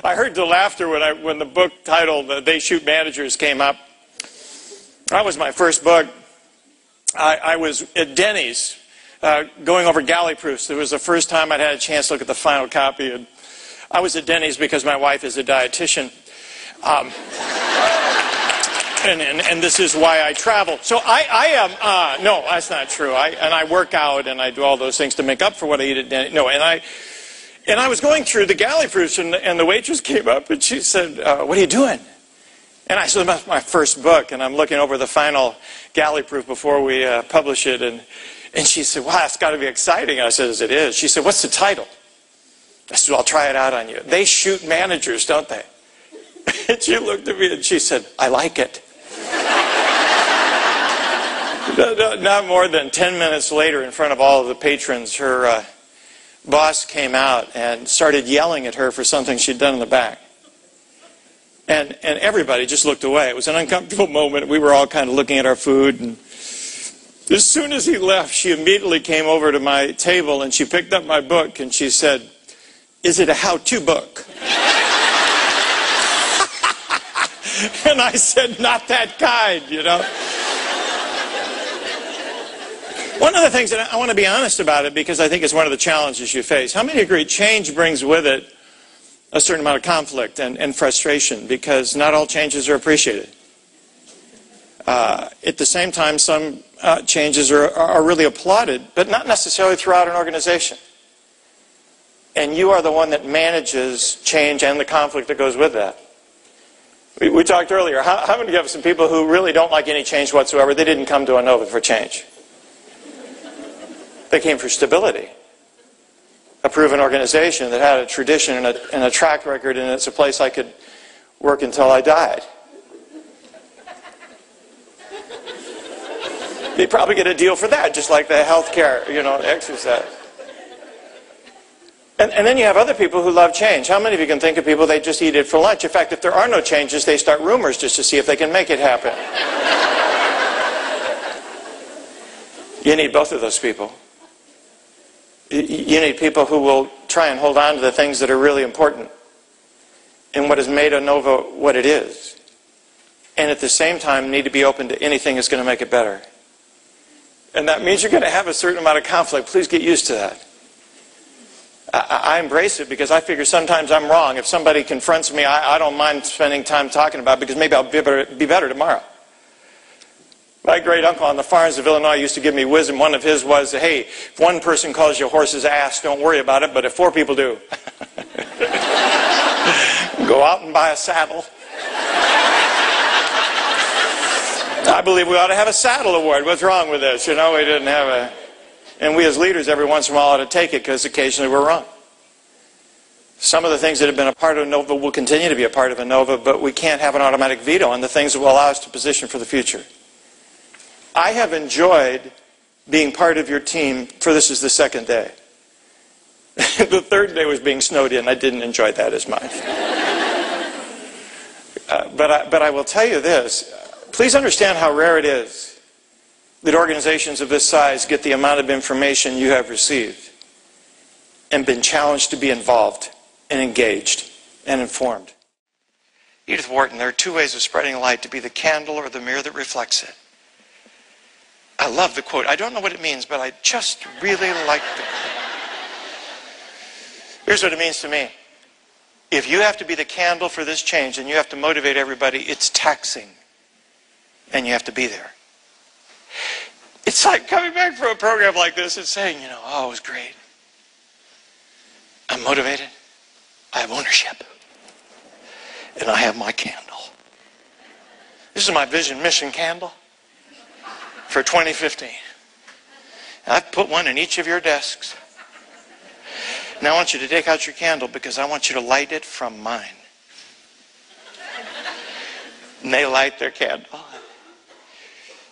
I heard the laughter when the book titled They Shoot Managers came up. That was my first book. I was at Denny's going over galley proofs. It was the first time I'd had a chance to look at the final copy. And I was at Denny's because my wife is a dietitian. And this is why I travel. So I am, no, that's not true. I work out and I do all those things to make up for what I eat at Denny's. No, and I was going through the galley proofs and the waitress came up and she said, what are you doing? And I said, that's my first book and I'm looking over the final galley proof before we publish it. And she said, wow, it's got to be exciting. I said, it is. She said, what's the title? I said, I'll try it out on you. They shoot managers, don't they? And she looked at me and she said, I like it. Not more than 10 minutes later, in front of all of the patrons, her boss came out and started yelling at her for something she'd done in the back. And everybody just looked away. It was an uncomfortable moment. We were all kind of looking at our food. And as soon as he left, she immediately came over to my table and she picked up my book and she said, is it a how-to book? And I said, not that kind, you know. One of the things that I want to be honest about it because I think it's one of the challenges you face. How many agree change brings with it a certain amount of conflict and frustration because not all changes are appreciated. At the same time, some changes are really applauded, but not necessarily throughout an organization. And you are the one that manages change and the conflict that goes with that. We talked earlier, how many of you have some people who really don't like any change whatsoever? They didn't come to Inova for change. They came for stability. A proven organization that had a tradition and a track record, and it's a place I could work until I died. They probably get a deal for that, just like the health care, exercise. And then you have other people who love change. How many of you can think of people, they just eat it for lunch? In fact, if there are no changes, they start rumors just to see if they can make it happen. You need both of those people. You need people who will try and hold on to the things that are really important and what has made Inova what it is. And at the same time, need to be open to anything that's going to make it better. And that means you're going to have a certain amount of conflict. Please get used to that. I embrace it because I figure sometimes I'm wrong. If somebody confronts me, I don't mind spending time talking about it because maybe I'll be better tomorrow. My great uncle on the farms of Illinois used to give me wisdom. One of his was, hey, if one person calls you a horse's ass, don't worry about it, but if 4 people do, go out and buy a saddle. I believe we ought to have a saddle award. What's wrong with this? We didn't have a... And we as leaders every once in a while ought to take it because occasionally we're wrong. Some of the things that have been a part of Inova will continue to be a part of Inova, but we can't have an automatic veto on the things that will allow us to position for the future. I have enjoyed being part of your team for this is the 2nd day. The 3rd day was being snowed in. I didn't enjoy that as much. But I will tell you this. Please understand how rare it is that organizations of this size get the amount of information you have received and been challenged to be involved and engaged and informed. Edith Wharton, there are 2 ways of spreading light: to be the candle or the mirror that reflects it. I love the quote. I don't know what it means, but I just really like the quote. Here's what it means to me. If you have to be the candle for this change and you have to motivate everybody, it's taxing. And you have to be there. It's like coming back from a program like this and saying, oh, it was great. I'm motivated. I have ownership. And I have my candle. This is my vision mission candle for 2015. And I've put one in each of your desks. Now I want you to take out your candle because I want you to light it from mine. And they light their candle.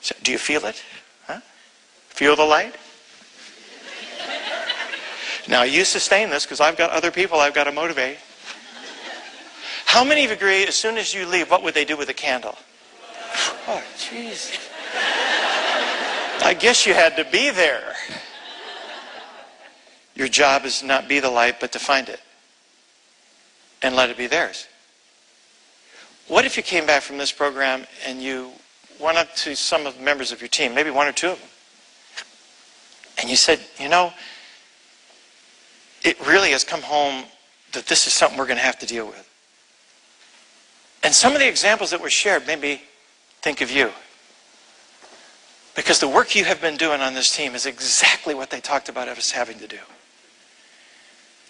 So, do you feel it? Huh? Feel the light? Now you sustain this because I've got other people I've got to motivate. How many of you agree as soon as you leave, what would they do with the candle? Oh, jeez. I guess you had to be there. Your job is to not be the light, but to find it. and let it be theirs. What if you came back from this program and you went up to some of the members of your team, maybe one or two of them, and you said, you know, it really has come home that this is something we're going to have to deal with. And some of the examples that were shared made me think of you. Because the work you have been doing on this team is exactly what they talked about us having to do.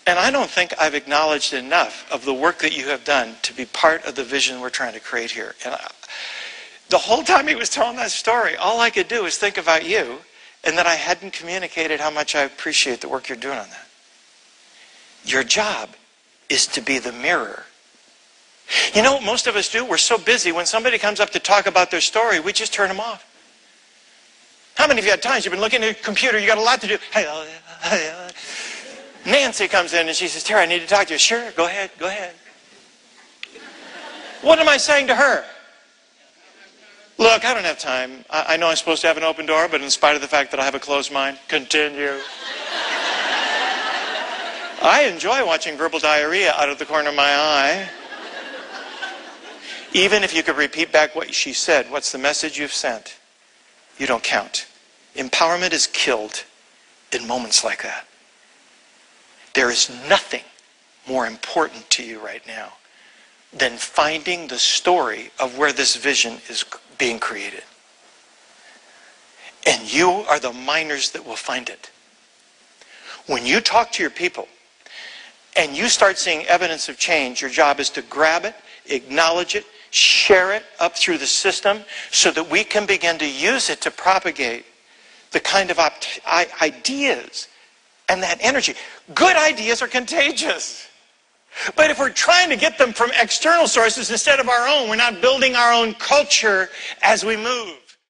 And I don't think I've acknowledged enough of the work that you have done to be part of the vision we're trying to create here. And the whole time he was telling that story, all I could do was think about you, and that I hadn't communicated how much I appreciate the work you're doing on that. Your job is to be the mirror. You know what most of us do? We're so busy, when somebody comes up to talk about their story, we just turn them off. How many of you had times you've been looking at your computer, you got a lot to do. Nancy comes in and she says, Terry, I need to talk to you. Sure, go ahead, go ahead. What am I saying to her? Look, I don't have time. I know I'm supposed to have an open door, but in spite of the fact that I have a closed mind, continue. I enjoy watching verbal diarrhea out of the corner of my eye. Even if you could repeat back what she said, what's the message you've sent? You don't count. Empowerment is killed in moments like that. There is nothing more important to you right now than finding the story of where this vision is being created. And you are the miners that will find it. When you talk to your people and you start seeing evidence of change, your job is to grab it, acknowledge it, share it up through the system so that we can begin to use it to propagate the kind of ideas and that energy. Good ideas are contagious. But if we're trying to get them from external sources instead of our own, we're not building our own culture as we move.